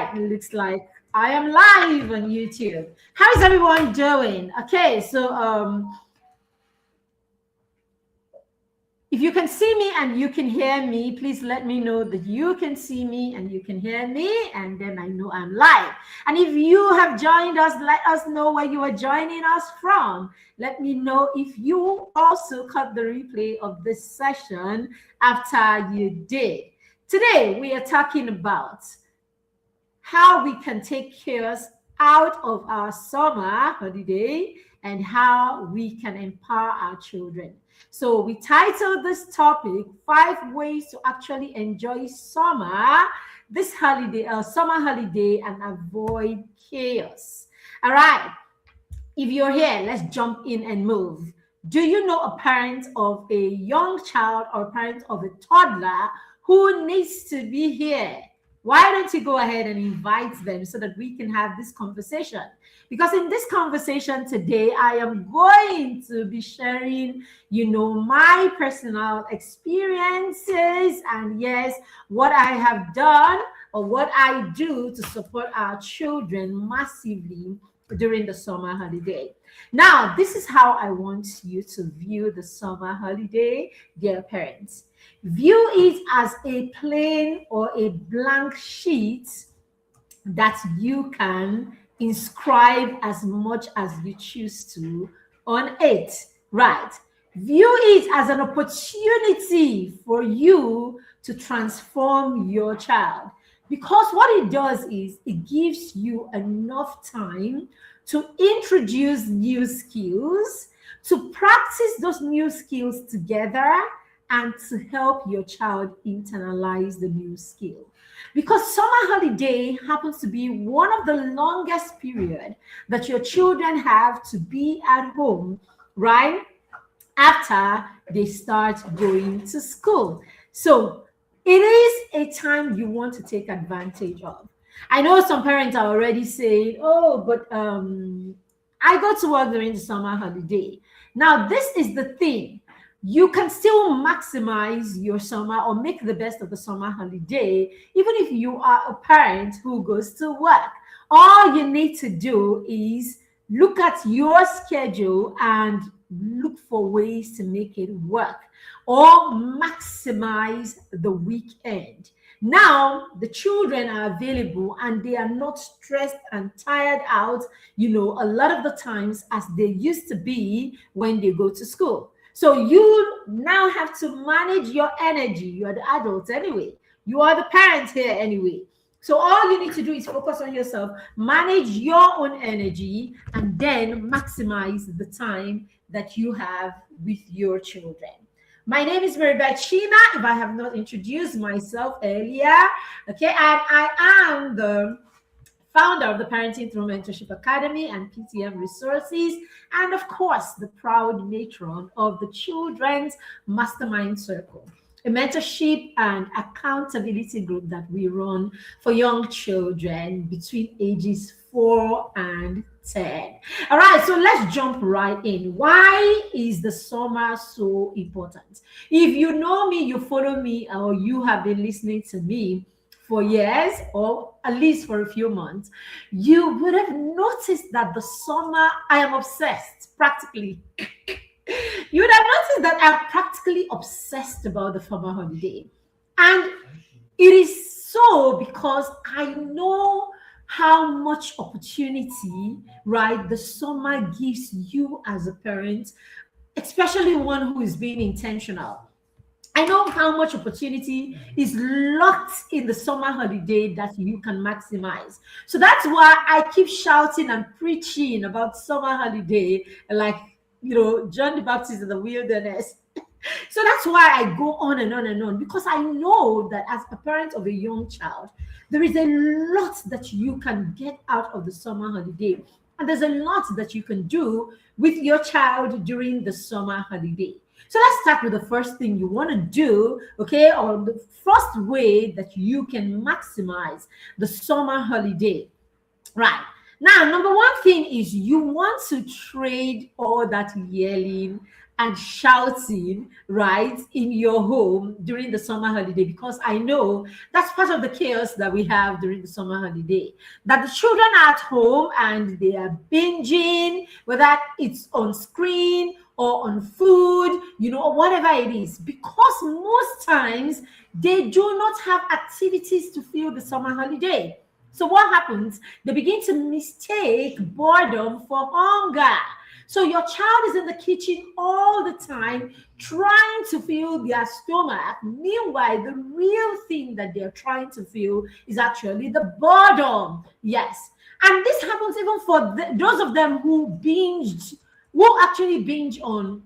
right, it looks like I am live on YouTube. How is everyone doing? Okay, so if you can see me and you can hear me, please let me know that you can see me and you can hear me, and then I know I'm live. And if you have joined us, let us know where you are joining us from. Let me know if you also caught the replay of this session after you did. Today, we are talking about how we can take chaos out of our summer holiday and how we can empower our children. So we titled this topic 5 ways to actually enjoy this holiday, summer holiday, and avoid chaos. All right, if you're here, let's jump in and move. Do you know a parent of a young child or parent of a toddler who needs to be here? Why don't you go ahead and invite them so that we can have this conversation? Because in this conversation today, I am going to be sharing, my personal experiences and yes, what I have done or what I do to support our children massively during the summer holiday. Now, this is how I want you to view the summer holiday, dear parents. View it as a plain or a blank sheet that you can inscribe as much as you choose to on it. Right. View it as an opportunity for you to transform your child. Because what it does is it gives you enough time to introduce new skills, to practice those new skills together, and to help your child internalize the new skill. Because summer holiday happens to be one of the longest period that your children have to be at home, right? After they start going to school. So it is a time you want to take advantage of. I know some parents are already saying, oh, but I go to work during the summer holiday. Now, this is the thing. You can still maximize your summer or make the best of the summer holiday, even if you are a parent who goes to work. All you need to do is look at your schedule and look for ways to make it work or maximize the weekend. Now, the children are available and they are not stressed and tired out, a lot of the times as they used to be when they go to school. So you now have to manage your energy. You are the adults anyway. You are the parents here anyway. So all you need to do is focus on yourself, manage your own energy, and then maximize the time that you have with your children. My name is Maribeth Chima, if I have not introduced myself earlier. Okay, and I am the founder of the Parenting Through Mentorship Academy and PTM Resources, and of course, the proud matron of the Children's Mastermind Circle, a mentorship and accountability group that we run for young children between ages 4 and 10. All right, so let's jump right in. Why is the summer so important? If you know me, you follow me, or you have been listening to me for years, or at least for a few months, you would have noticed that the summer, I am obsessed, practically. You would have noticed that I'm practically obsessed about the summer holiday. And it is so because I know how much opportunity, right, the summer gives you as a parent, especially one who is being intentional. I know how much opportunity is locked in the summer holiday that you can maximize. So that's why I keep shouting and preaching about summer holiday, like, John the Baptist in the wilderness. So that's why I go on and on and on, because I know that as a parent of a young child, there is a lot that you can get out of the summer holiday. And there's a lot that you can do with your child during the summer holiday. So let's start with the first thing you want to do, okay, or the first way that you can maximize the summer holiday. Right. Now, number one thing is you want to trade all that yelling and shouting, right, in your home during the summer holiday, because I know that's part of the chaos that we have during the summer holiday. That the children are at home and they are binging, whether it's on screen or on food, or whatever it is, because most times they do not have activities to fill the summer holiday. So what happens? They begin to mistake boredom for hunger. So your child is in the kitchen all the time trying to fill their stomach. Meanwhile, the real thing that they're trying to fill is actually the boredom. Yes. And this happens even for those of them who actually binge on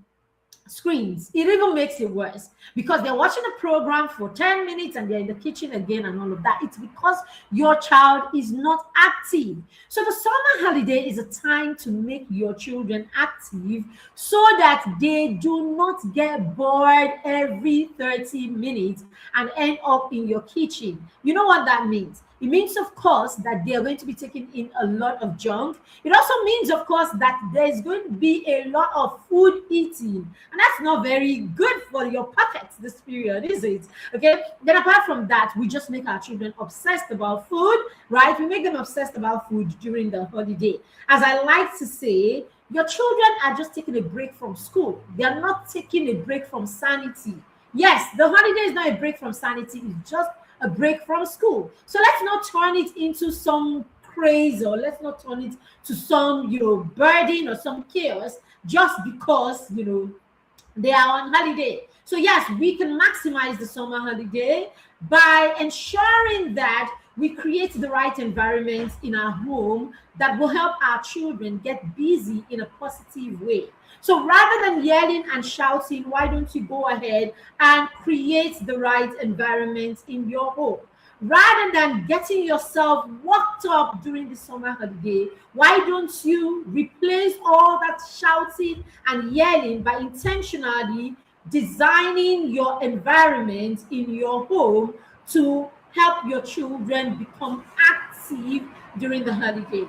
screens. It even makes it worse because they're watching a program for 10 minutes and they're in the kitchen again and all of that. It's because your child is not active. So the summer holiday is a time to make your children active so that they do not get bored every 30 minutes and end up in your kitchen. You know what that means? It means, of course, that they are going to be taking in a lot of junk. It also means, of course, that there's going to be a lot of food eating. And that's not very good for your pockets this period, is it? Okay. Then apart from that, we just make our children obsessed about food, right? We make them obsessed about food during the holiday. As I like to say, your children are just taking a break from school. They are not taking a break from sanity. Yes, the holiday is not a break from sanity. It's just a break from school. So let's not turn it into some craze, or let's not turn it to some, burden or some chaos just because, they are on holiday. So yes, we can maximize the summer holiday by ensuring that we create the right environment in our home that will help our children get busy in a positive way. So rather than yelling and shouting, why don't you go ahead and create the right environment in your home? Rather than getting yourself worked up during the summer holiday, why don't you replace all that shouting and yelling by intentionally designing your environment in your home to help your children become active during the holiday?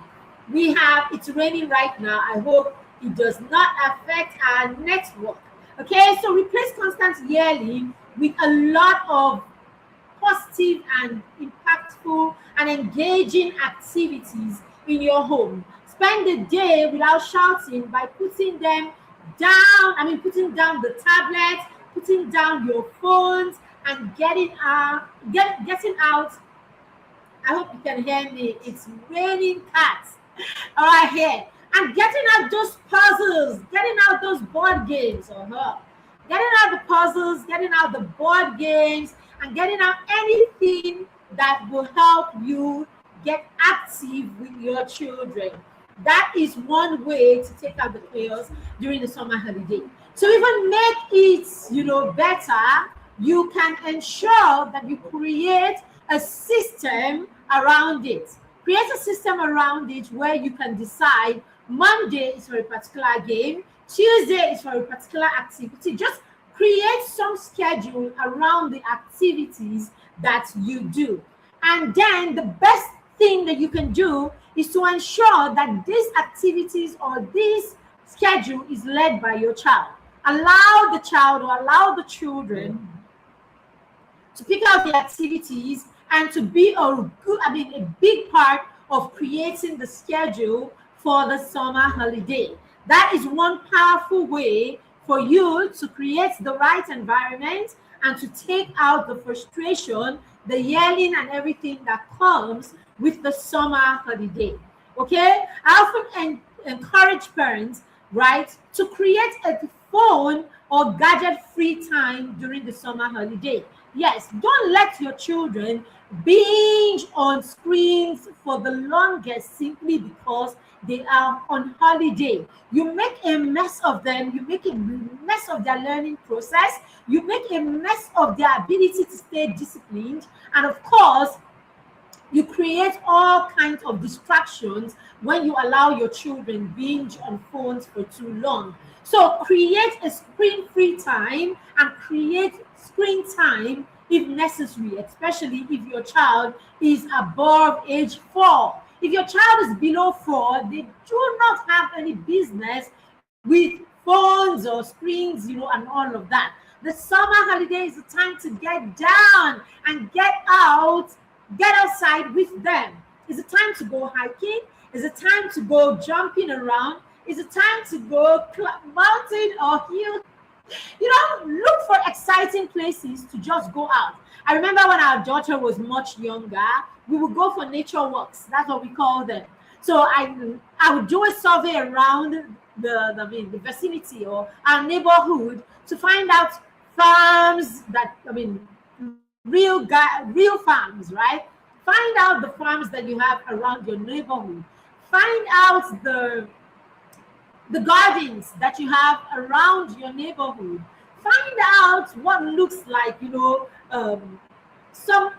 It's raining right now. I hope it does not affect our network. Okay, so replace constant yelling with a lot of positive and impactful and engaging activities in your home. Spend the day without shouting by putting down the tablet, putting down your phones, and getting out. I hope you can hear me. It's raining cats. All right, here. And getting out those puzzles, getting out those board games, getting out the puzzles, getting out the board games, and getting out anything that will help you get active with your children. That is one way to take out the chaos during the summer holiday. So even make it, better, you can ensure that you create a system around it. Create a system around it where you can decide Monday is for a particular game, Tuesday is for a particular activity. Just create some schedule around the activities that you do. And then the best thing that you can do is to ensure that these activities or this schedule is led by your child. Allow the child or allow the children to pick out the activities and to be a big part of creating the schedule for the summer holiday. That is one powerful way for you to create the right environment and to take out the frustration, the yelling, and everything that comes with the summer holiday. Okay? I often encourage parents, right, to create a phone or gadget-free time during the summer holiday. Yes, don't let your children binge on screens for the longest simply because they are on holiday. You make a mess of them. You make a mess of their learning process. You make a mess of their ability to stay disciplined. And of course, you create all kinds of distractions when you allow your children binge on phones for too long. So create a screen-free time and create screen time if necessary, especially if your child is above age 4. If your child is below 4, they do not have any business with phones or screens, and all of that. The summer holiday is the time to get down and get outside with them. It's a time to go hiking. It's a time to go jumping around. It's a time to go mountain or hill. Look for exciting places to just go out. I remember when our daughter was much younger, we would go for nature walks. That's what we call them. So I would do a survey around the vicinity or our neighborhood to find out farms real farms, right? Find out the farms that you have around your neighborhood. Find out the gardens that you have around your neighborhood. Find out what looks like, some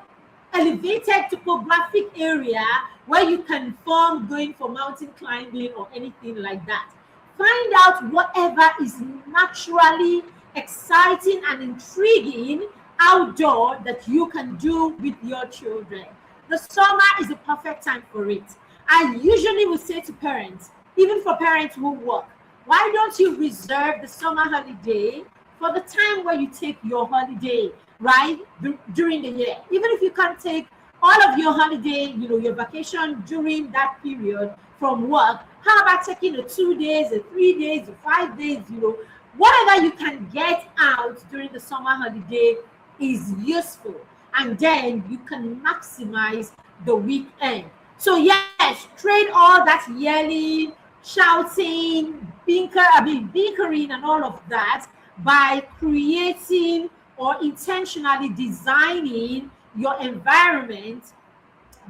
elevated topographic area where you can form going for mountain climbing or anything like that. Find out whatever is naturally exciting and intriguing outdoor that you can do with your children. The summer is a perfect time for it. I usually will say to parents, even for parents who work, why don't you reserve the summer holiday for the time where you take your holiday, right, during the year? Even if you can't take all of your holiday, your vacation during that period from work, how about taking 2 days, 3 days, 5 days, whatever you can get out during the summer holiday is useful. And then you can maximize the weekend. So yes, trade all that yelling, shouting, bickering and all of that by creating or intentionally designing your environment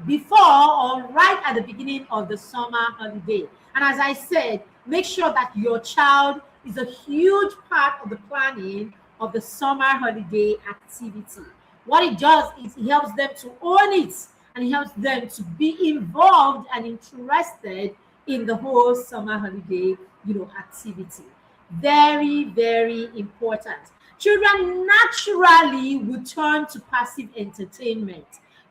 before or right at the beginning of the summer holiday. And as I said, make sure that your child is a huge part of the planning of the summer holiday activity. What it does is it helps them to own it, and it helps them to be involved and interested in the whole summer holiday, activity. Very, very important. Children naturally will turn to passive entertainment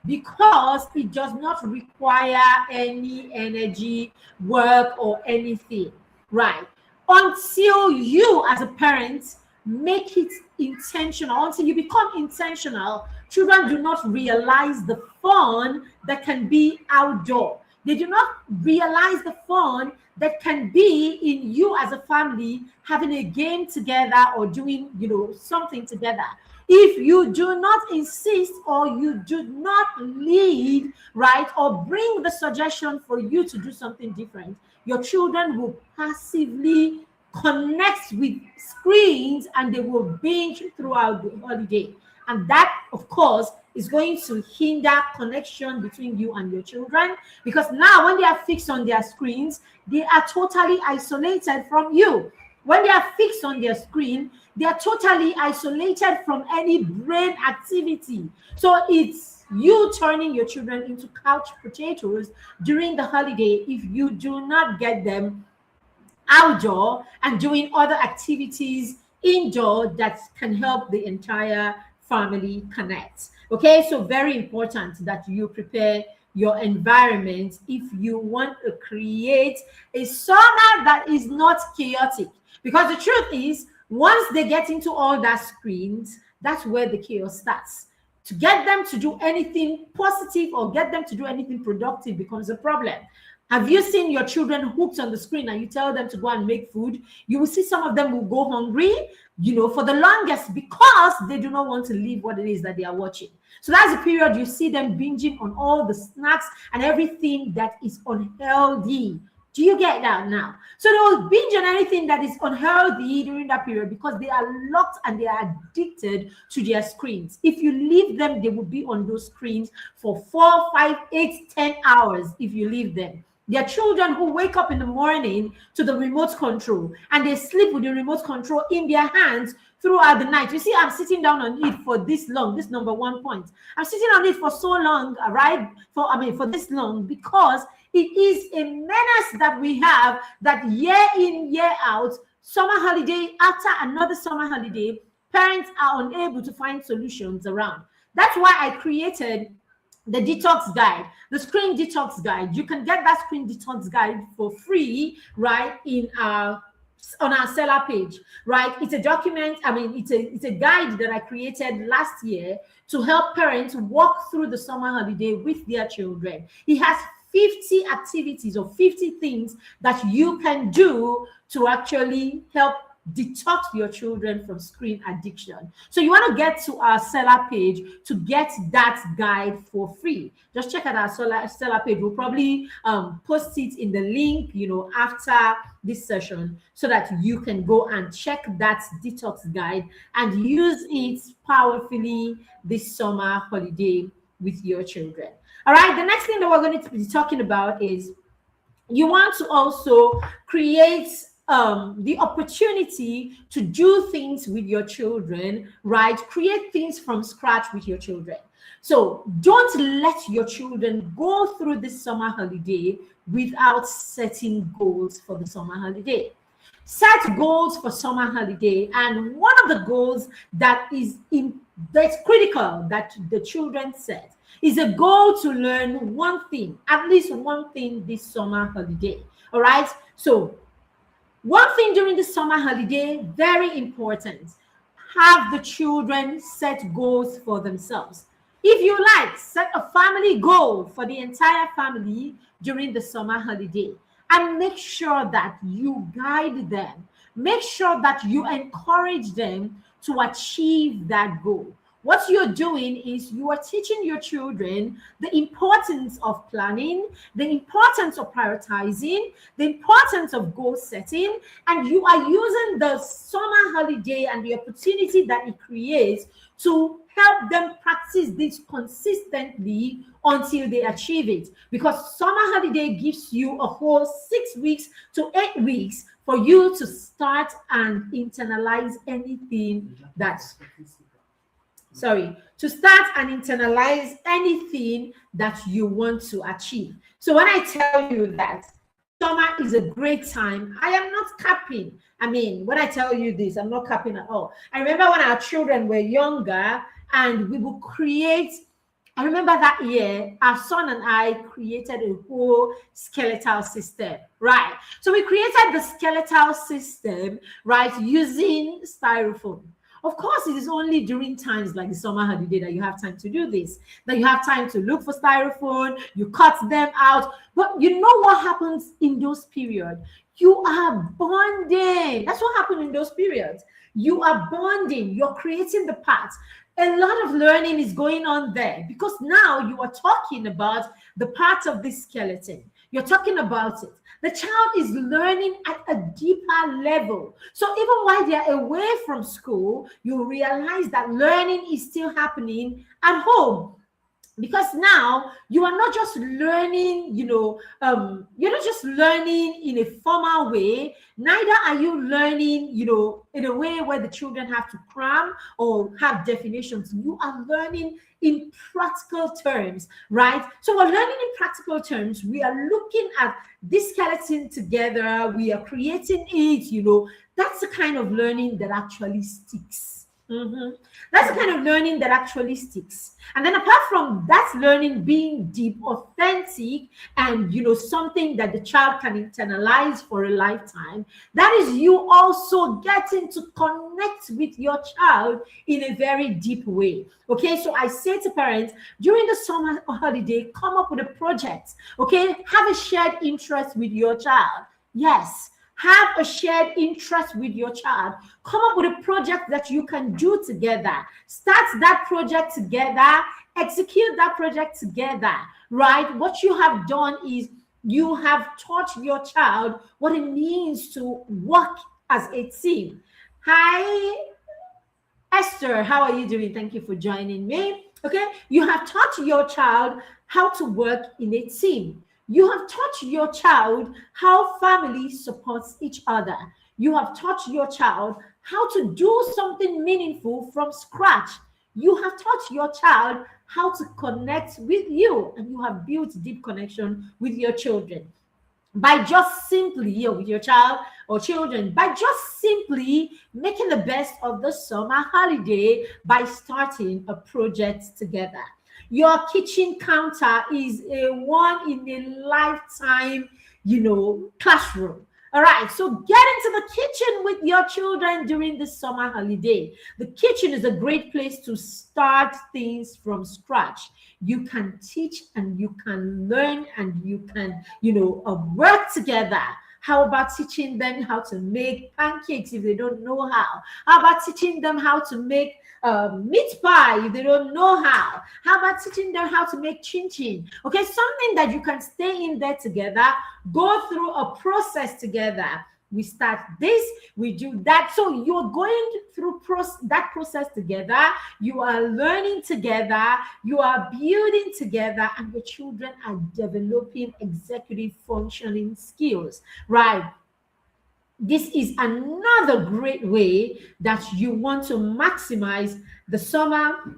because it does not require any energy, work, or anything, right? Until you, as a parent, make it intentional, until you become intentional, children do not realize the fun that can be outdoor. They do not realize the fun that can be in you as a family having a game together or doing, something together. If you do not insist or you do not lead, right, or bring the suggestion for you to do something different, your children will passively connect with screens and they will binge throughout the holiday. And that, of course, is going to hinder connection between you and your children, because now when they are fixed on their screens, they are totally isolated from you. When they are fixed on their screen, they are totally isolated from any brain activity. So it's you turning your children into couch potatoes during the holiday if you do not get them outdoor and doing other activities indoor that can help the entire family connect. Okay, so very important that you prepare your environment if you want to create a summer that is not chaotic. Because the truth is, once they get into all that screens, that's where the chaos starts. To get them to do anything positive or get them to do anything productive becomes a problem. Have you seen your children hooked on the screen and you tell them to go and make food? You will see some of them will go hungry, for the longest because they do not want to leave what it is that they are watching. So that's the period you see them binging on all the snacks and everything that is unhealthy. Do you get that now? So they will binge on anything that is unhealthy during that period because they are locked and they are addicted to their screens. If you leave them, they will be on those screens for 4, 5, 8, 10 hours if you leave them. There are children who wake up in the morning to the remote control and they sleep with the remote control in their hands throughout the night. You see, I'm sitting down on it for this long, this number 1 point. I'm sitting on it for so long, right? For this long, because it is a menace that we have that year in, year out, summer holiday, after another summer holiday, parents are unable to find solutions around. That's why I created the detox guide, the screen detox guide. You can get that screen detox guide for free, right, in our on our seller page, right? It's a document. I mean, it's a guide that I created last year to help parents walk through the summer holiday with their children. It has 50 activities or 50 things that you can do to actually help detox your children from screen addiction. So you want to get to our seller page to get that guide for free. Just check out our seller page. We'll probably post it in the link, after this session, so that you can go and check that detox guide and use it powerfully this summer holiday with your children. All right, the next thing that we're going to be talking about is you want to also create the opportunity to do things with your children, right? Create things from scratch with your children. So don't let your children go through this summer holiday without setting goals for the summer holiday. Set goals for summer holiday, and one of the goals that's critical that the children set is a goal to learn one thing, at least one thing this summer holiday. All right. So one thing during the summer holiday, very important, have the children set goals for themselves. If you like, set a family goal for the entire family during the summer holiday, and make sure that you guide them. Make sure that you encourage them to achieve that goal. What you're doing is you are teaching your children the importance of planning, the importance of prioritizing, the importance of goal setting, and you are using the summer holiday and the opportunity that it creates to help them practice this consistently until they achieve it. Because summer holiday gives you a whole 6 weeks to 8 weeks for you to start and internalize anything that's to start and internalize anything that you want to achieve. So when I tell you that summer is a great time, I am not capping. I mean, when I tell you this, I'm not capping at all. I remember when our children were younger and we would create, I remember that year, our son and I created a whole skeletal system, right? So we created the skeletal system, right, using styrofoam. Of course, it is only during times like the summer holiday that you have time to do this, that you have time to look for styrofoam, you cut them out. But you know what happens in those periods? You are bonding. That's what happened in those periods. You are bonding. You're creating the parts. A lot of learning is going on there because now you are talking about the parts of this skeleton. You're talking about it. The child is learning at a deeper level. So even while they're away from school, you realize that learning is still happening at home. Because now you are not just learning, you're not just learning in a formal way, neither are you learning, in a way where the children have to cram or have definitions. You are learning in practical terms, right? So we're learning in practical terms. We are looking at this skeleton together. We are creating it, that's the kind of learning that actually sticks. That's the kind of learning that actually sticks. And then apart from that learning being deep, authentic, and something that the child can internalize for a lifetime, that is you also getting to connect with your child in a very deep way. Okay, so I say to parents, during the summer holiday, come up with a project. Okay, have a shared interest with your child. Yes. Have a shared interest with your child. Come up with a project that you can do together. Start that project together. Execute that project together, right? What you have done is you have taught your child what it means to work as a team. Hi, Esther. How are you doing? Thank you for joining me. Okay, you have taught your child how to work in a team. You have taught your child how family supports each other. You have taught your child how to do something meaningful from scratch. You have taught your child how to connect with you, and you have built deep connection with your children by just simply, with your child or children, by just simply making the best of the summer holiday by starting a project together. Your kitchen counter is a one in a lifetime, classroom. All right, so get into the kitchen with your children during the summer holiday. The kitchen is a great place to start things from scratch. You can teach and you can learn and you can, work together. How about teaching them how to make pancakes if they don't know how? How about teaching them how to make meat pie if they don't know how? How about teaching them how to make chin chin? Okay, something that you can stay in there together, go through a process together. We start this, we do that. So you're going through that process together. You are learning together. You are building together, and your children are developing executive functioning skills, right? This is another great way that you want to maximize the summer,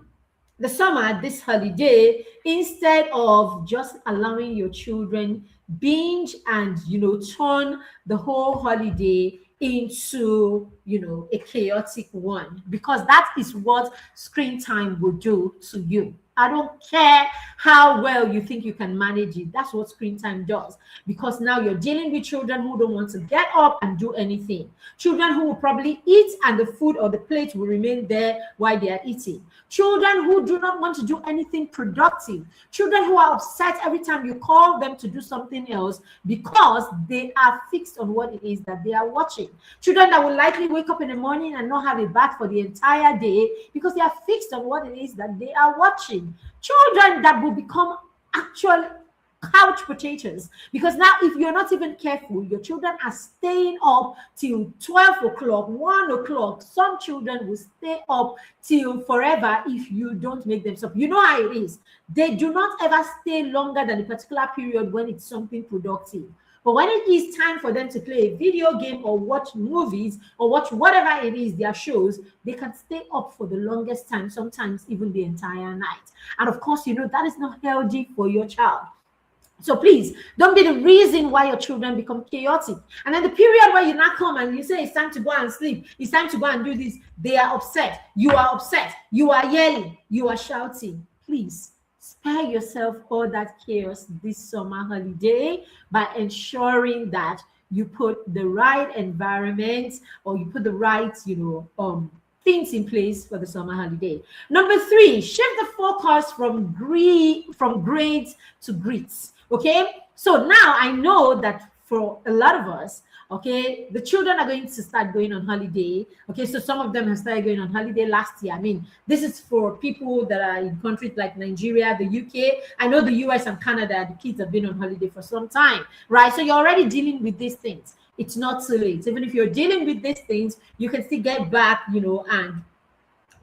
this holiday, instead of just allowing your children binge and turn the whole holiday into a chaotic one, because that is what screen time will do to you. I don't care how well you think you can manage it. That's what screen time does. Because now you're dealing with children who don't want to get up and do anything. Children who will probably eat and the food or the plate will remain there while they are eating. Children who do not want to do anything productive. Children who are upset every time you call them to do something else because they are fixed on what it is that they are watching. Children that will likely wake up in the morning and not have a bath for the entire day because they are fixed on what it is that they are watching. Children that will become actual couch potatoes, because now if you're not even careful, your children are staying up till 12 o'clock, 1 o'clock. Some children will stay up till forever if you don't make them stop. You know how it is. They do not ever stay longer than a particular period when it's something productive. But when it is time for them to play a video game or watch movies or watch whatever it is, their shows, they can stay up for the longest time, sometimes even the entire night. And of course, that is not healthy for your child. So please don't be the reason why your children become chaotic. And then the period where you not come and you say it's time to go and sleep, it's time to go and do this, they are upset. You are upset. You are yelling. You are shouting. Please spare yourself all that chaos this summer holiday by ensuring that you put the right environment, or you put the right, things in place for the summer holiday. Number 3, shift the focus from grades to greets. Okay, so now I know that for a lot of us, okay, the children are going to start going on holiday. Okay, so some of them have started going on holiday last year. I mean, this is for people that are in countries like Nigeria, the UK. I know the US and Canada, the kids have been on holiday for some time, right? So you're already dealing with these things. It's not too late. Even if you're dealing with these things, you can still get back, and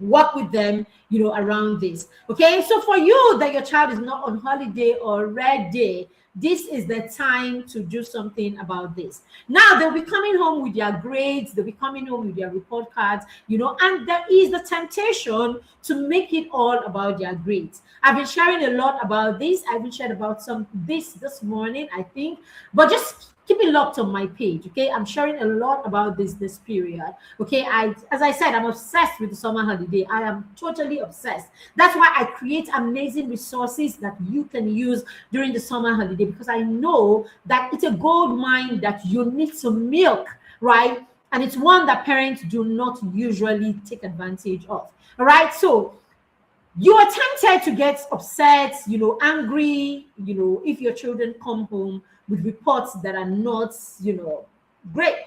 work with them, around this. Okay, so for you that your child is not on holiday already, this is the time to do something about this. Now they'll be coming home with their grades, they'll be coming home with their report cards, and there is the temptation to make it all about their grades. I've been sharing a lot about this. I've been sharing about this morning, I think, but just keep it locked on my page. Okay, I'm sharing a lot about this period. Okay, as I said, I'm obsessed with the summer holiday. I am totally obsessed. That's why I create amazing resources that you can use during the summer holiday, because I know that it's a gold mine that you need to milk, right? And it's one that parents do not usually take advantage of. All right, so you are tempted to get upset, angry, if your children come home with reports that are not, great,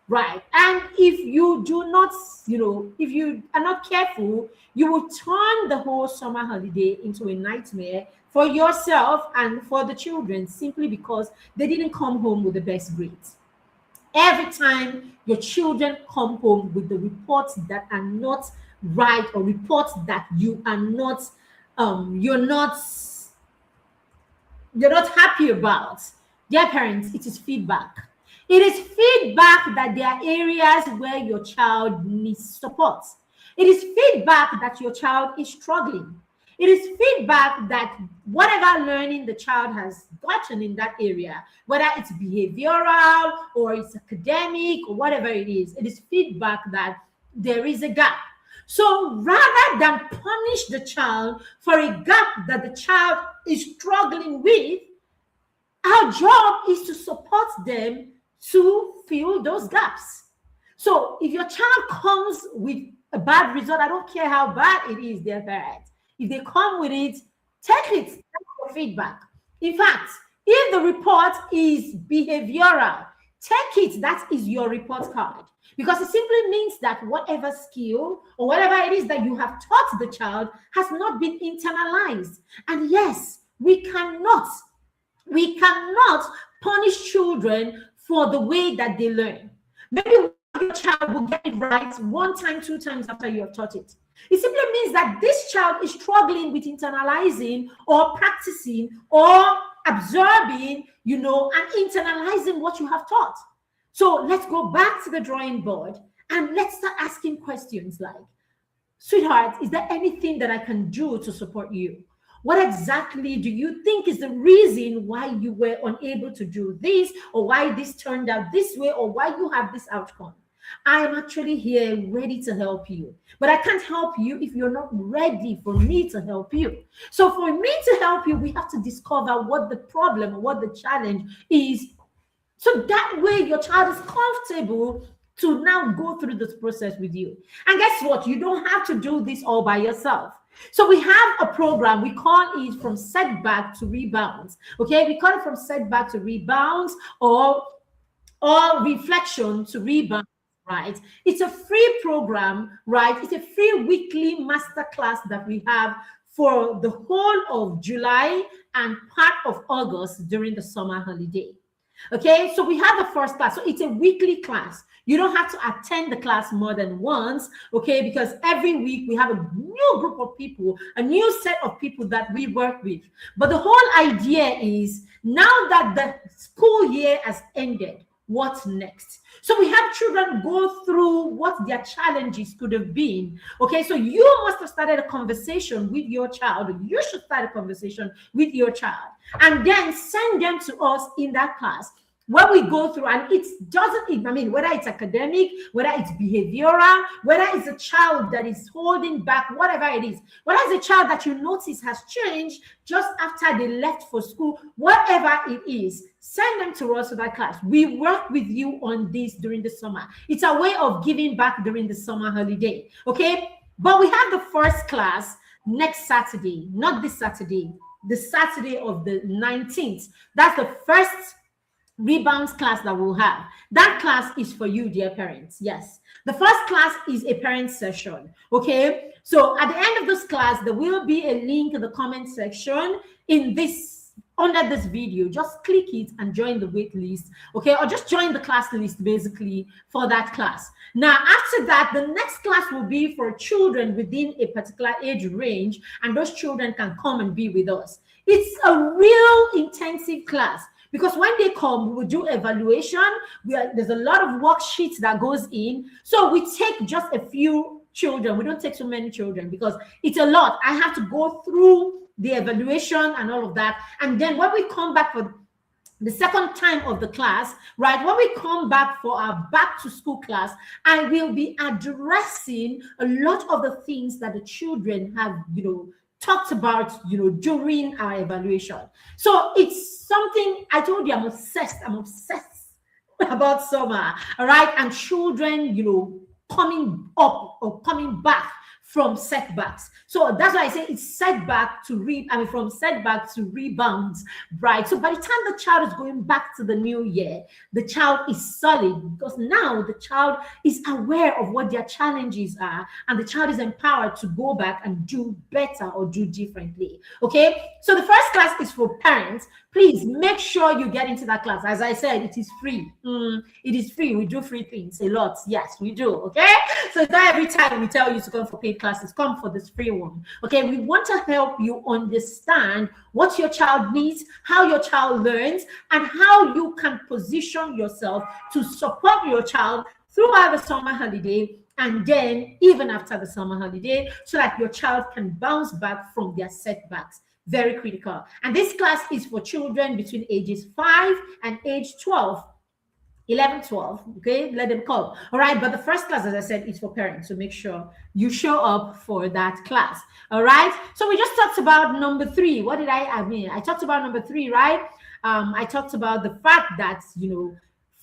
right? And if you do not, if you are not careful, you will turn the whole summer holiday into a nightmare for yourself and for the children, simply because they didn't come home with the best grades. Every time your children come home with the reports that are not right, or reports that you are not, you're not happy about, dear parents, it is feedback. It is feedback that there are areas where your child needs support. It is feedback that your child is struggling. It is feedback that whatever learning the child has gotten in that area, whether it's behavioral or it's academic or whatever it is feedback that there is a gap. So rather than punish the child for a gap that the child is struggling with, our job is to support them to fill those gaps. So if your child comes with a bad result, I don't care how bad it is, dear parents. If they come with it, take it. Take your feedback. In fact, if the report is behavioral, take it. That is your report card. Because it simply means that whatever skill or whatever it is that you have taught the child has not been internalized. And yes, we cannot punish children for the way that they learn. Maybe your child will get it right one time, two times after you have taught it. It simply means that this child is struggling with internalizing or practicing or absorbing, and internalizing what you have taught. So let's go back to the drawing board and let's start asking questions like, sweetheart, is there anything that I can do to support you? What exactly do you think is the reason why you were unable to do this, or why this turned out this way, or why you have this outcome? I am actually here ready to help you, but I can't help you if you're not ready for me to help you. So for me to help you, we have to discover what the problem or what the challenge is. So that way your child is comfortable to now go through this process with you. And guess what? You don't have to do this all by yourself. So we have a program, we call it From Setback to Rebounds. Okay, we call it From Setback to Rebounds, or Reflection to Rebound. Right? It's a free program, right? It's a free weekly masterclass that we have for the whole of July and part of August during the summer holiday. Okay, so we have the first class. So it's a weekly class. You don't have to attend the class more than once, okay? Because every week we have a new group of people, a new set of people that we work with. But the whole idea is, now that the school year has ended, what's next? So we have children go through what their challenges could have been. Okay, so you must have started a conversation with your child. You should start a conversation with your child and then send them to us in that class where we go through, and it doesn't, whether it's academic, whether it's behavioral, whether it's a child that is holding back, whatever it is, whether it's a child that you notice has changed just after they left for school, whatever it is, send them to us for that class. We work with you on this during the summer. It's a way of giving back during the summer holiday, okay? But we have the first class next Saturday, not this Saturday, the Saturday of the 19th. That's the first rebounds class that we'll have. That class is for you, dear parents. Yes, the first class is a parent session. Okay, so at the end of this class, there will be a link in the comment section under this video. Just click it and join the wait list, okay, or just join the class list basically for that class. Now after that, the next class will be for children within a particular age range, and those children can come and be with us. It's a real intensive class, because when they come, we will do evaluation. There's a lot of worksheets that goes in. So we take just a few children. We don't take so many children because it's a lot. I have to go through the evaluation and all of that. And then when we come back for the second time of the class, right, when we come back for our back to school class, I will be addressing a lot of the things that the children have, talked about, during our evaluation. So it's something, I told you, I'm obsessed about summer, all right? And children, coming up or coming back from setbacks. So that's why I say it's from setback to rebounds, right? So by the time the child is going back to the new year, the child is solid, because now the child is aware of what their challenges are, and the child is empowered to go back and do better or do differently, okay? So the first class is for parents. Please make sure you get into that class. As I said, it is free. It is free. We do free things a lot. Yes, we do, okay? So it's not every time we tell you to come for paid classes, come for this free one, okay? We want to help you understand what your child needs, how your child learns, and how you can position yourself to support your child throughout the summer holiday, and then even after the summer holiday, so that your child can bounce back from their setbacks. Very critical. And this class is for children between ages 5 and age 12. 11, 12, okay, let them come. All right, but the first class, as I said, is for parents, so make sure you show up for that class. All right, so we just talked about number 3. What did I talked about number 3, right? I talked about the fact that,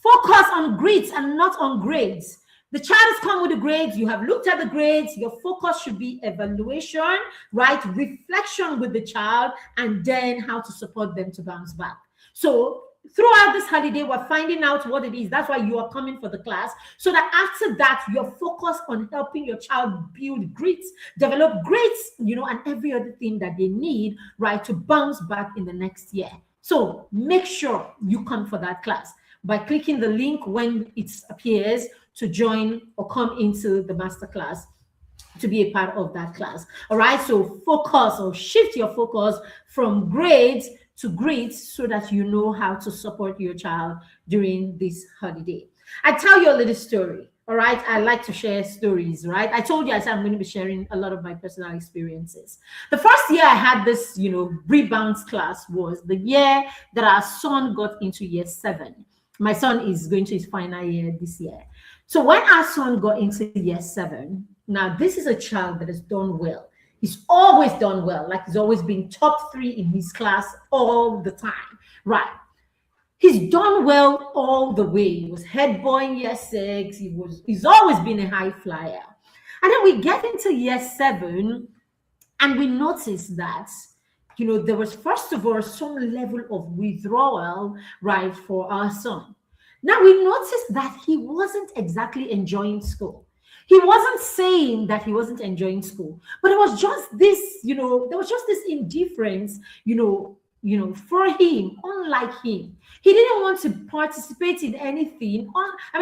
Focus on grades and not on grades. The child has come with the grades, you have looked at the grades, your focus should be evaluation, right? Reflection with the child, and then how to support them to bounce back. So throughout this holiday, we're finding out what it is. That's why you are coming for the class. So that after that, you're focused on helping your child build grits, develop grades, and every other thing that they need, right, to bounce back in the next year. So make sure you come for that class by clicking the link when it appears to join or come into the masterclass to be a part of that class. All right, so focus or shift your focus from grades to grades so that you know how to support your child during this holiday. I tell you a little story. All right, I like to share stories, right? I told you I said I'm going to be sharing a lot of my personal experiences. The first year I had this, rebounds class was the year that our son got into year 7. My son is going to his final year this year. So when our son got into year 7, now this is a child that has done well. He's always done well, like he's always been top 3 in his class all the time, right? He's done well all the way. He was head boy in year 6. He's always been a high flyer. And then we get into year 7 and we notice that, there was first of all some level of withdrawal, right, for our son. Now we noticed that he wasn't exactly enjoying school. He wasn't saying that he wasn't enjoying school, but it was just this, there was just this indifference, for him, unlike him. He didn't want to participate in anything.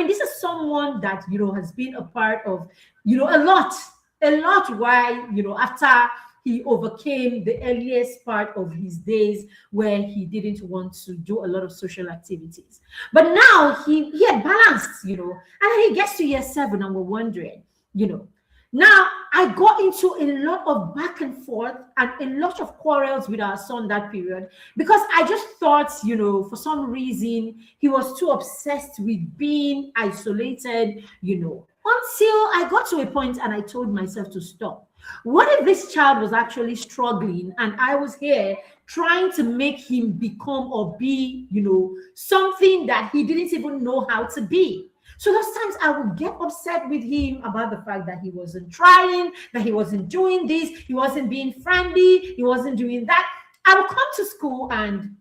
This is someone that, has been a part of, a lot why, after he overcame the earliest part of his days where he didn't want to do a lot of social activities. But now he had balanced, and he gets to year 7 and we're wondering, now I got into a lot of back and forth and a lot of quarrels with our son that period because I just thought, for some reason, he was too obsessed with being isolated, until I got to a point and I told myself to stop. What if this child was actually struggling and I was here trying to make him become or be, something that he didn't even know how to be? So those times I would get upset with him about the fact that he wasn't trying, that he wasn't doing this, he wasn't being friendly, he wasn't doing that. I would come to school and,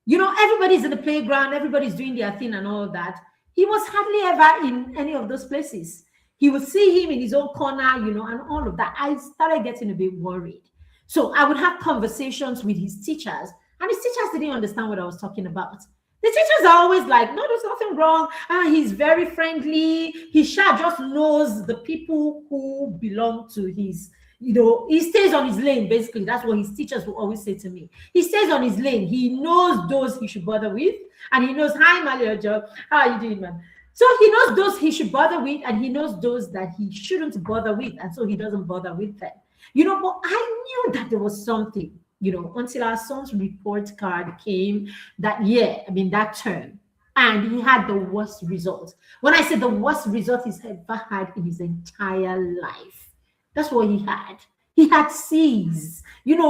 everybody's in the playground, everybody's doing their thing and all that. He was hardly ever in any of those places. He would see him in his own corner, and all of that. I started getting a bit worried. So I would have conversations with his teachers, and his teachers didn't understand what I was talking about. The teachers are always like, no, there's nothing wrong. He's very friendly. He just knows the people who belong to his, he stays on his lane, basically. That's what his teachers will always say to me. He stays on his lane. He knows those he should bother with. And he knows, hi, Maliojo, how are you doing, man? So he knows those he should bother with, and he knows those that he shouldn't bother with, and so he doesn't bother with them. But I knew that there was something, until our son's report card came that year, that term, and he had the worst result. When I say the worst result he's ever had in his entire life, that's what he had. He had C's, and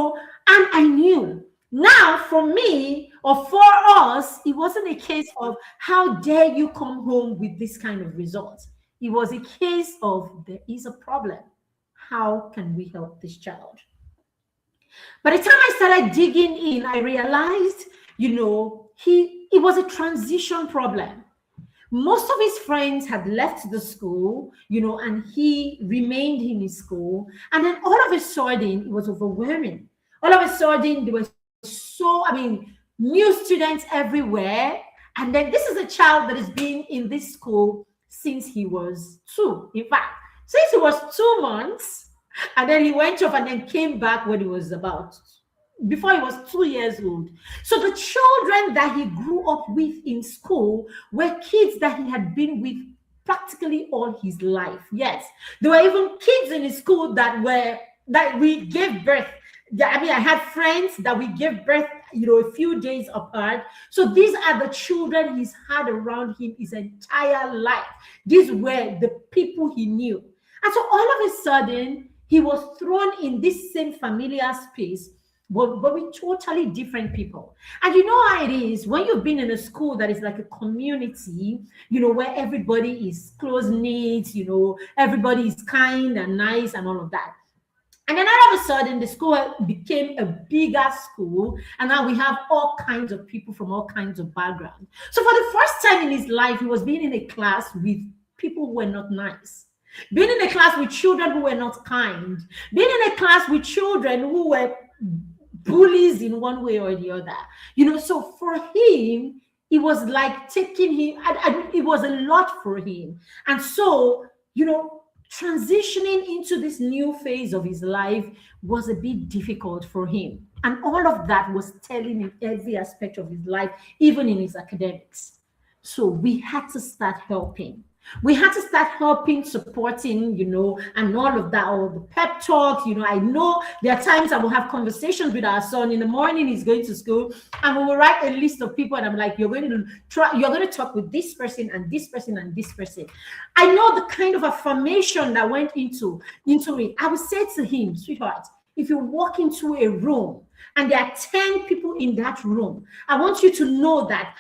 I knew. Now, for me or for us, it wasn't a case of how dare you come home with this kind of result. It was a case of there is a problem. How can we help this child? By the time I started digging in, I realized, it was a transition problem. Most of his friends had left the school, and he remained in his school. And then all of a sudden, it was overwhelming. All of a sudden, there were new students everywhere. And then this is a child that has been in this school since he was 2. In fact, since he was 2 months, and then he went off and then came back when he was before he was 2 years old. So the children that he grew up with in school were kids that he had been with practically all his life. Yes, there were even kids in his school that we gave birth. I had friends that we gave birth, a few days apart. So these are the children he's had around him his entire life. These were the people he knew. And so all of a sudden, he was thrown in this same familiar space but we're totally different people. And you know how it is when you've been in a school that is like a community, where everybody is close knit, everybody is kind and nice and all of that. And then all of a sudden, the school became a bigger school, and now we have all kinds of people from all kinds of backgrounds. So for the first time in his life, he was being in a class with people who were not nice, being in a class with children who were not kind, being in a class with children who were bullies in one way or the other. So for him, it was like taking him, it was a lot for him. And so, transitioning into this new phase of his life was a bit difficult for him. And all of that was telling him every aspect of his life, even in his academics. So we had to start helping. We had to start helping, supporting, and all of that, all the pep talks. I know there are times I will have conversations with our son in the morning. He's going to school, and we will write a list of people, and I'm like, you're going to talk with this person and this person and this person. I know the kind of affirmation that went into it. I would say to him, sweetheart, if you walk into a room and there are 10 people in that room, I want you to know that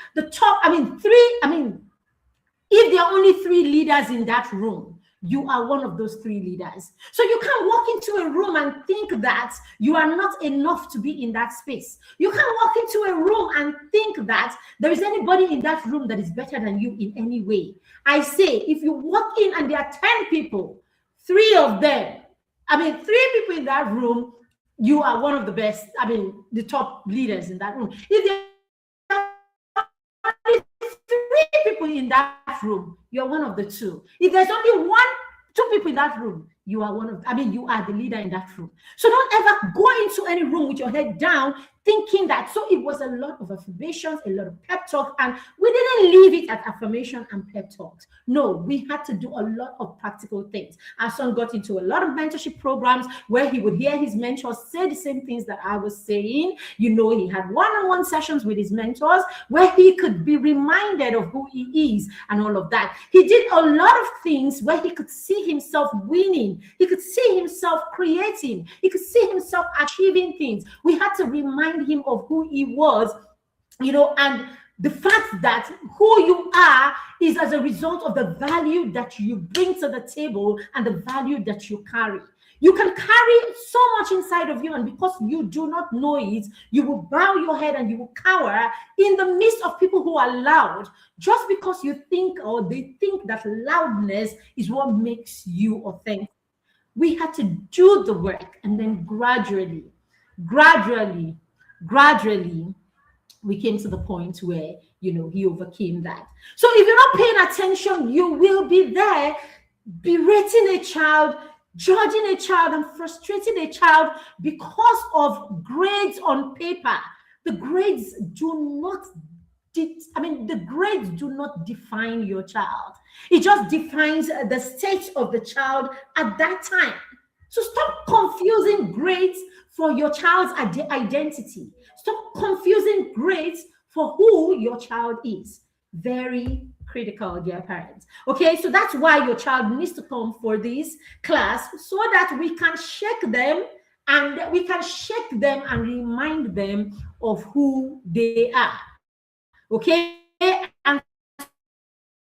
if there are only 3 leaders in that room, you are one of those 3 leaders. So you can't walk into a room and think that you are not enough to be in that space. You can't walk into a room and think that there is anybody in that room that is better than you in any way. I say, if you walk in and there are 10 people, 3 people in that room, you are one of the best, the top leaders in that room. If there are 3 people in that room, you're one of the 2. If there's only 2 people in that room, you are you are the leader in that room. So don't ever go into any room with your head down thinking that. So it was a lot of affirmations, a lot of pep talk, and we didn't leave it at affirmation and pep talks. No, we had to do a lot of practical things. Our son got into a lot of mentorship programs where he would hear his mentors say the same things that I was saying. He had one-on-one sessions with his mentors where he could be reminded of who he is and all of that. He did a lot of things where he could see himself winning. He could see himself creating. He could see himself achieving things. We had to remind him of who he was, and the fact that who you are is as a result of the value that you bring to the table and the value that you carry. You can carry so much inside of you, and because you do not know it, you will bow your head and you will cower in the midst of people who are loud, just because you think, or they think, that loudness is what makes you authentic. We had to do the work, and then gradually, we came to the point where, he overcame that. So if you're not paying attention, you will be there berating a child, judging a child, and frustrating a child because of grades on paper. The grades do not define your child. It just defines the state of the child at that time. So stop confusing grades for your child's identity. Stop confusing grades for who your child is. Very critical, dear parents. Okay, so that's why your child needs to come for this class, so that we can shake them and remind them of who they are. Okay, and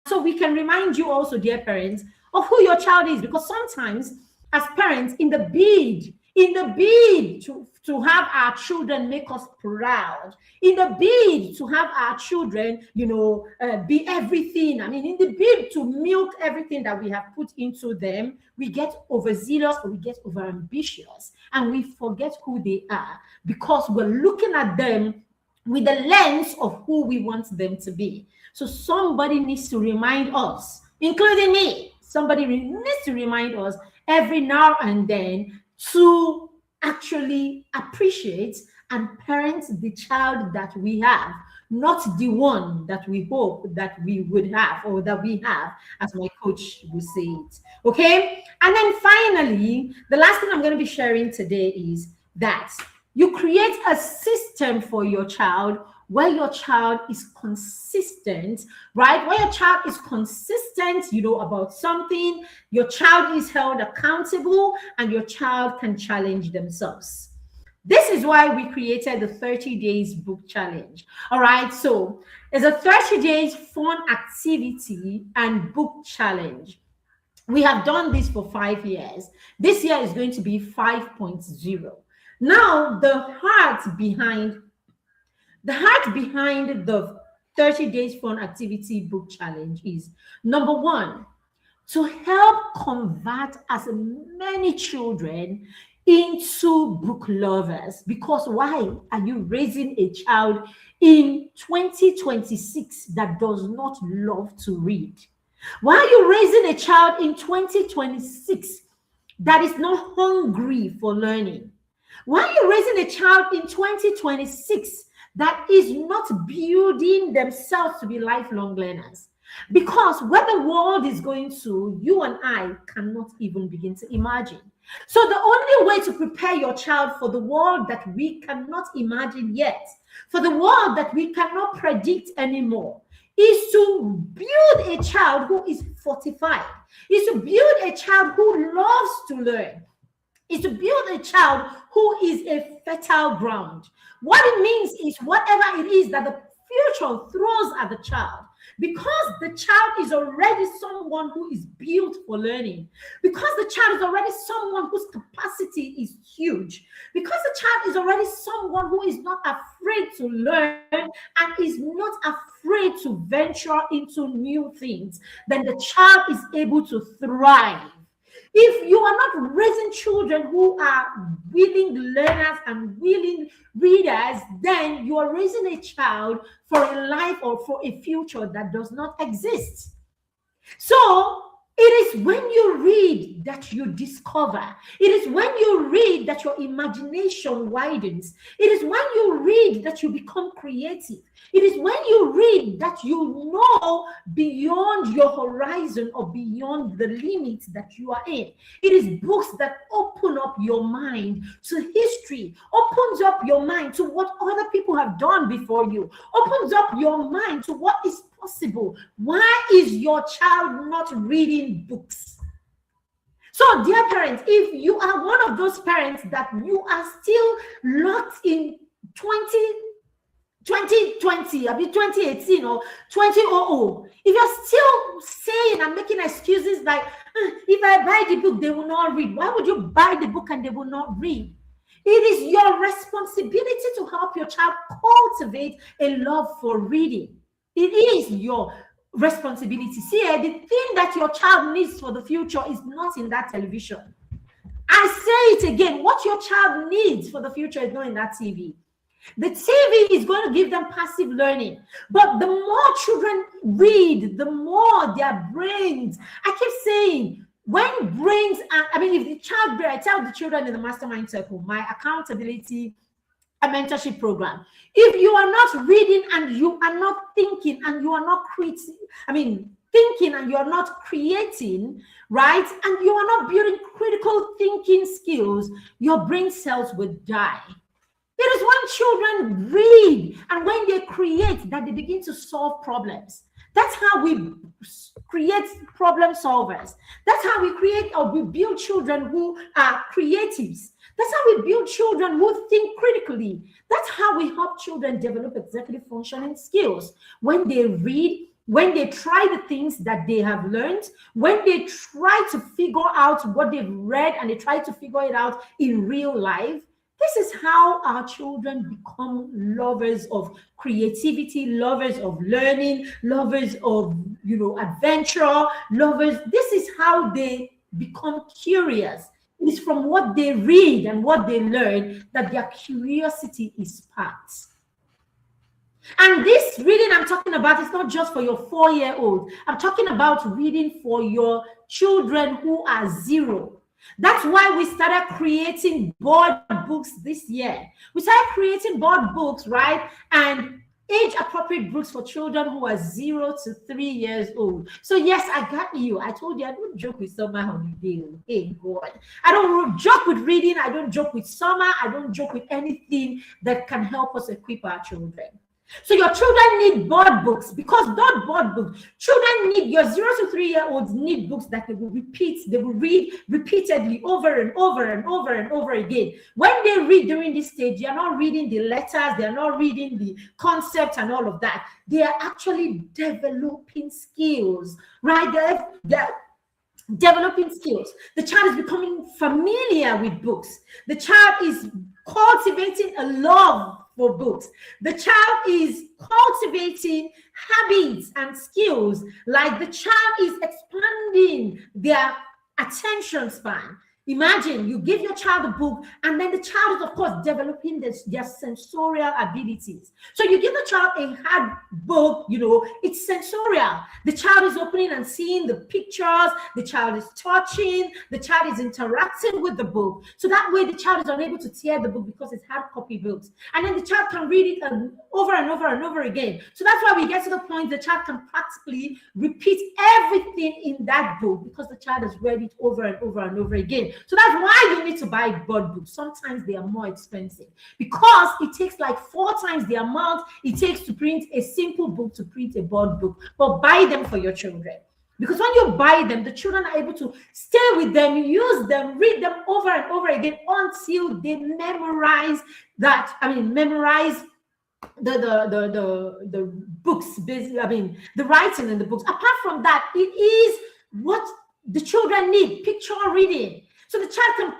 so we can remind you also, dear parents, of who your child is, because sometimes as parents, in the bid to have our children make us proud, in the bid to have our children, be everything, in the bid to milk everything that we have put into them, we get overzealous or we get overambitious, and we forget who they are because we're looking at them with the lens of who we want them to be. So somebody needs to remind us, including me, somebody needs to remind us every now and then to actually appreciate and parent the child that we have, not the one that we hope that we would have or that we have, as my coach would say it. Okay? And then finally, the last thing I'm going to be sharing today is that you create a system for your child where your child is consistent, right? Where your child is consistent, about something, your child is held accountable, and your child can challenge themselves. This is why we created the 30 days book challenge. All right. So it's a 30 days fun activity and book challenge. We have done this for 5 years. This year is going to be 5.0. Now, the heart behind the 30 days fun activity book challenge is, number one, to help convert as many children into book lovers. Because why are you raising a child in 2026 that does not love to read? Why are you raising a child in 2026 that is not hungry for learning? Why are you raising a child in 2026 that is not building themselves to be lifelong learners? Because where the world is going to, you and I cannot even begin to imagine. So the only way to prepare your child for the world that we cannot imagine yet, for the world that we cannot predict anymore, is to build a child who is fortified, is to build a child who loves to learn, is to build a child who is a fertile ground. What it means is whatever it is that the future throws at the child, because the child is already someone who is built for learning, because the child is already someone whose capacity is huge, because the child is already someone who is not afraid to learn and is not afraid to venture into new things, then the child is able to thrive. If you are not raising children who are willing learners and willing readers, then you are raising a child for a life or for a future that does not exist. So it is when you read that you discover. It is when you read that your imagination widens. It is when you read that you become creative. It is when you read that you know beyond your horizon or beyond the limits that you are in. It is books that open up your mind to history, opens up your mind to what other people have done before you, opens up your mind to what is possible. Why is your child not reading books? So, dear parents, if you are one of those parents that you are still locked in 2020, I mean 2018 or 2000, if you're still saying and making excuses like, if I buy the book, they will not read. Why would you buy the book and they will not read? It is your responsibility to help your child cultivate a love for reading. It is your responsibility. See, the thing that your child needs for the future is not in that television. I say it again. What your child needs for the future is not in that TV. The TV is going to give them passive learning. But the more children read, the more their brains, I keep saying, when brains are, I mean, if the child, I tell the children in the mastermind circle, my accountability a mentorship program. If you are not reading and you are not thinking and you are not thinking and you are not creating, right? And you are not building critical thinking skills, your brain cells will die. It is when children read and when they create that they begin to solve problems. That's how we create problem solvers. That's how we create or we build children who are creatives. That's how we build children who think critically. That's how we help children develop executive functioning skills. When they read, when they try the things that they have learned, when they try to figure out what they've read and they try to figure it out in real life, this is how our children become lovers of creativity, lovers of learning, lovers of, adventure, lovers. This is how they become curious. It is from what they read and what they learn that their curiosity is sparked. And this reading I'm talking about is not just for your 4-year-old. I'm talking about reading for your children who are 0. That's why we started creating board books this year. We started creating board books, right? And age-appropriate books for children who are 0 to 3 years old. So yes, I got you. I told you I don't joke with summer holiday. Hey, God. I don't joke with reading. I don't joke with summer. I don't joke with anything that can help us equip our children. So your children need board books, because not board books. Children need, your 0 to 3-year-olds need books that they will repeat, they will read repeatedly over and over and over and over again. When they read during this stage, they are not reading the letters, they are not reading the concepts and all of that. They are actually developing skills, right? They're developing skills. The child is becoming familiar with books. The child is cultivating a love for books. The child is cultivating habits and skills, like the child is expanding their attention span. Imagine you give your child a book, and then the child is, of course, developing their sensorial abilities. So you give the child a hard book, it's sensorial. The child is opening and seeing the pictures, the child is touching, the child is interacting with the book. So that way the child is unable to tear the book, because it's hard copy books. And then the child can read it over and over and over again. So that's why we get to the point the child can practically repeat everything in that book, because the child has read it over and over and over again. So that's why you need to buy board books. Sometimes they are more expensive, because it takes like 4 times the amount it takes to print a simple book to print a board book. But buy them for your children, because when you buy them, the children are able to stay with them, use them, read them over and over again until they memorize that. Memorize the books, basically. The writing in the books. Apart from that, it is what the children need: picture reading. So the child can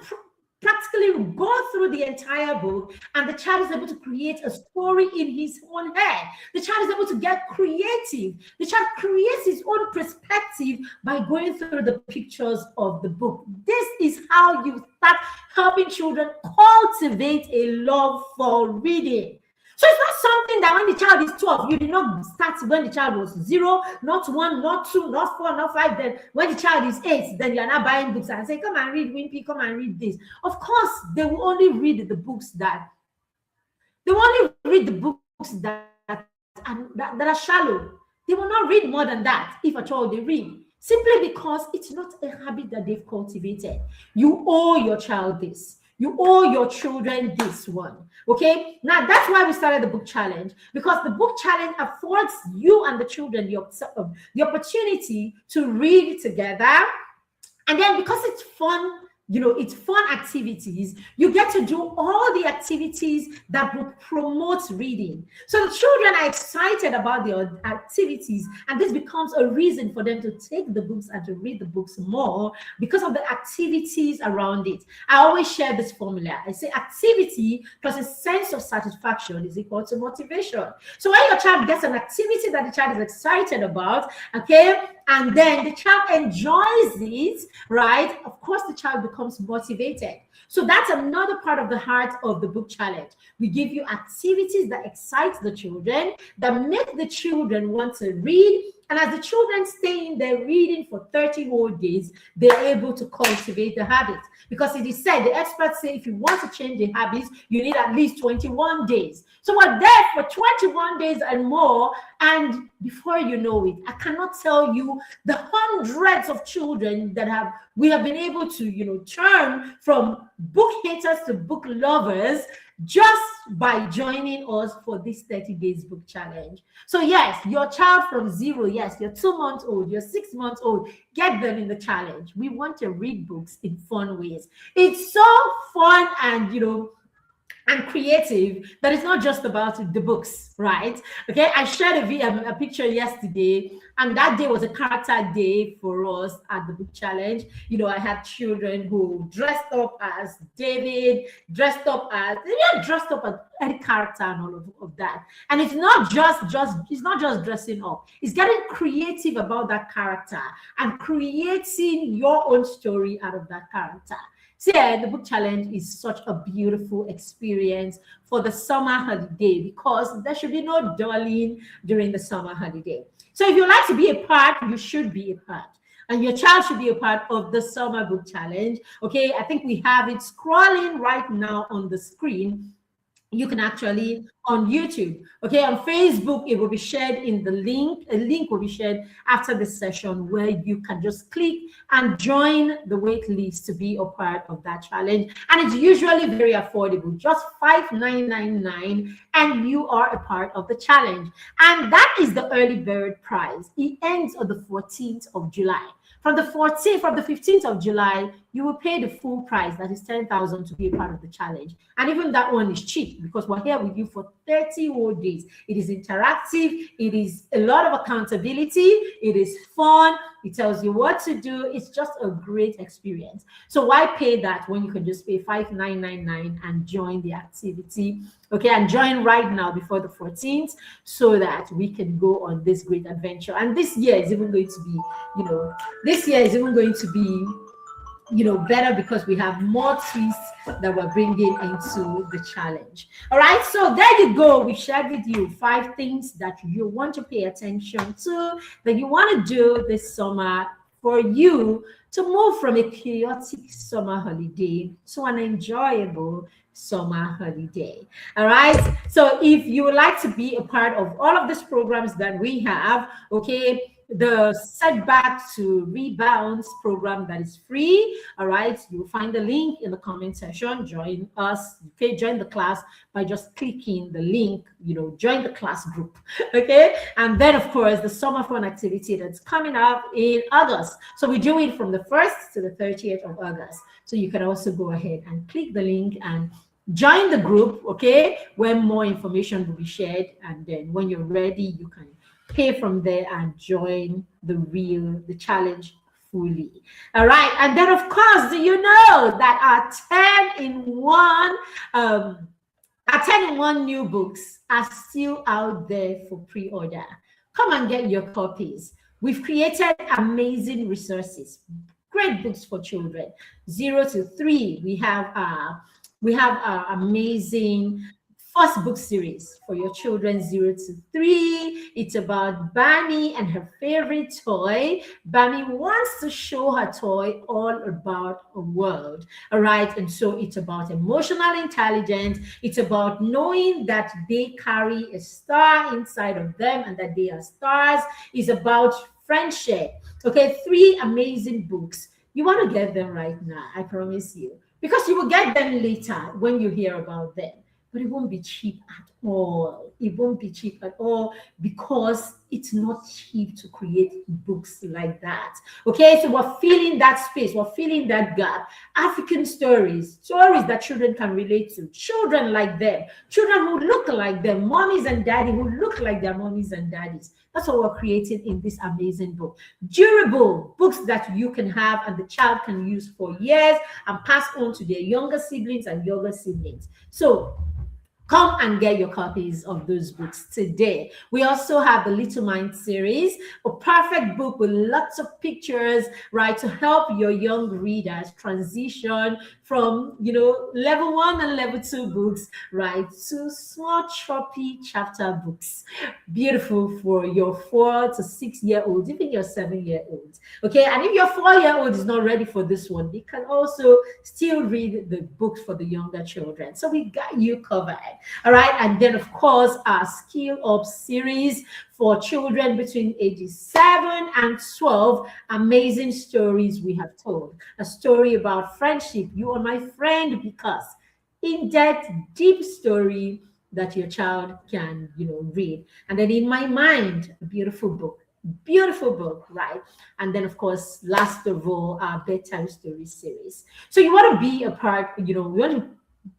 practically go through the entire book, and the child is able to create a story in his own head. The child is able to get creative. The child creates his own perspective by going through the pictures of the book. This is how you start helping children cultivate a love for reading. So it's not something that when the child is 12, you did not start when the child was 0, not 1, not 2, not 4, not 5. Then when the child is 8, then you're not buying books and say, come and read Wimpy, come and read this. Of course, they will only read the books that are shallow. They will not read more than that, if at all they read, simply because it's not a habit that they've cultivated. You owe your child this. You owe your children this one. Okay, now that's why we started the book challenge, because the book challenge affords you and the children the opportunity to read together. And then because it's fun, it's fun activities, you get to do all the activities that will promote reading. So the children are excited about the activities, and this becomes a reason for them to take the books and to read the books more, because of the activities around it. I always share this formula. I say activity plus a sense of satisfaction is equal to motivation. So when your child gets an activity that the child is excited about, okay, and then the child enjoys it, right? Of course, the child becomes motivated. So that's another part of the heart of the book challenge. We give you activities that excite the children, that make the children want to read. And as the children stay in there reading for 30 whole days, they're able to cultivate the habit. Because it is said, the experts say, if you want to change the habits, you need at least 21 days. So we're there for 21 days and more. And before you know it, I cannot tell you the hundreds of children that we have been able to, turn from book haters to book lovers, just by joining us for this 30 days book challenge. So yes, your child from 0, yes, you're 2 months old, you're 6 months old, get them in the challenge. We want to read books in fun ways. It's so fun and and creative that it's not just about the books, right? Okay, I shared a picture yesterday, and that day was a character day for us at the book challenge. I had children who dressed up as David, dressed up as any character and all of that. And it's not just dressing up. It's getting creative about that character and creating your own story out of that character. So yeah, the book challenge is such a beautiful experience for the summer holiday, because there should be no dulling during the summer holiday. So if you like to be a part, you should be a part. And your child should be a part of the summer book challenge. Okay, I think we have it scrolling right now on the screen. You can actually on YouTube. Okay, on Facebook, it will be shared in the link. A link will be shared after the session where you can just click and join the wait list to be a part of that challenge. And it's usually very affordable, just $5,999, and you are a part of the challenge. And that is the early bird prize. It ends on the 14th of July. From the 15th of July, you will pay the full price, that is 10,000, to be a part of the challenge. And even that one is cheap because we're here with you for 30 whole days. It is interactive. It is a lot of accountability. It is fun. It tells you what to do. It's just a great experience. So why pay that when you can just pay $5,999 and join the activity? Okay, and join right now before the 14th so that we can go on this great adventure. And this year is even going to be, better because we have more twists that we're bringing into the challenge. All right, so there you go. We shared with you 5 things that you want to pay attention to, that you want to do this summer for you to move from a chaotic summer holiday to an enjoyable summer holiday. All right, so if you would like to be a part of all of these programs that we have, okay, the Setback to Rebounds program that is free. All right, you'll find the link in the comment section. Join us. Okay, join the class by just clicking the link, join the class group. Okay, and then of course the summer fun activity that's coming up in August. So we do it from the 1st to the 30th of August. So you can also go ahead and click the link and join the group, okay, where more information will be shared. And then when you're ready, you can pay from there and join the challenge fully. All right, and then of course, do you know that our 10-in-1 new books are still out there for pre-order? Come and get your copies. We've created amazing resources, great books for children 0 to 3. We have our amazing first book series for your children 0 to 3. It's about Bammy and her favorite toy. Bammy wants to show her toy all about a world. All right, and so it's about emotional intelligence. It's about knowing that they carry a star inside of them and that they are stars. It's about friendship. Okay, 3 amazing books. You want to get them right now, I promise you, because you will get them later when you hear about them. But it won't be cheap at all. It won't be cheap at all because it's not cheap to create books like that. Okay, so we're filling that space, we're filling that gap. African stories that children can relate to, children like them, children who look like them, mommies and daddy who look like their mommies and daddies. That's what we're creating in this amazing book. Durable books that you can have and the child can use for years and pass on to their younger siblings and younger siblings. So come and get your copies of those books today. We also have the Little Mind series, a perfect book with lots of pictures, right, to help your young readers transition from, level 1 and level 2 books, right, to small, choppy chapter books. Beautiful for your 4 to 6 year olds, even your 7-year-olds. Okay, and if your 4-year-old is not ready for this one, they can also still read the books for the younger children. So we got you covered. All right, and then of course our Skill Up series for children between ages 7 and 12. Amazing stories we have told. A story about friendship. You are my friend because in-depth, deep story that your child can, read. And then In My Mind, a beautiful book, right? And then of course, last of all, our bedtime story series. So you want to be a part, you want to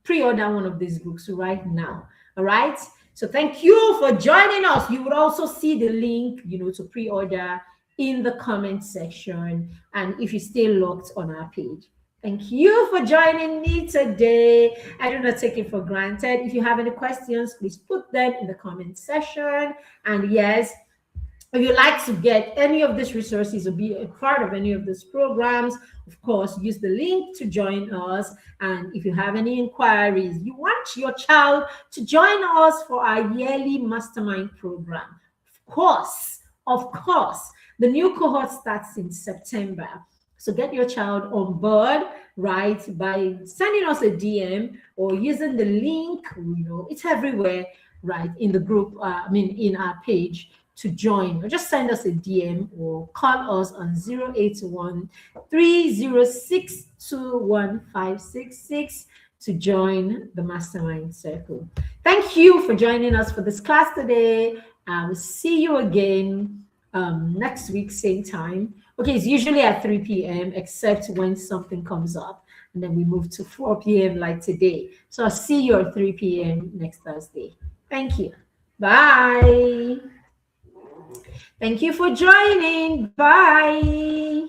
pre-order one of these books right now. All right, so thank you for joining us. You would also see the link, to pre-order in the comment section, and if you stay locked on our page. Thank you for joining me today. I do not take it for granted. If you have any questions, please put them in the comment section. And yes, if you'd like to get any of these resources or be a part of any of these programs, of course, use the link to join us. And if you have any inquiries, you want your child to join us for our yearly mastermind program. Of course, the new cohort starts in September. So get your child on board, right, by sending us a DM or using the link, it's everywhere, right, in the group, in our page to join, or just send us a DM or call us on 081 306 21566 to join the Mastermind Circle. Thank you for joining us for this class today. I will see you again next week, same time. Okay, it's usually at 3 p.m., except when something comes up. And then we move to 4 p.m. like today. So I'll see you at 3 p.m. next Thursday. Thank you. Bye. Thank you for joining. Bye.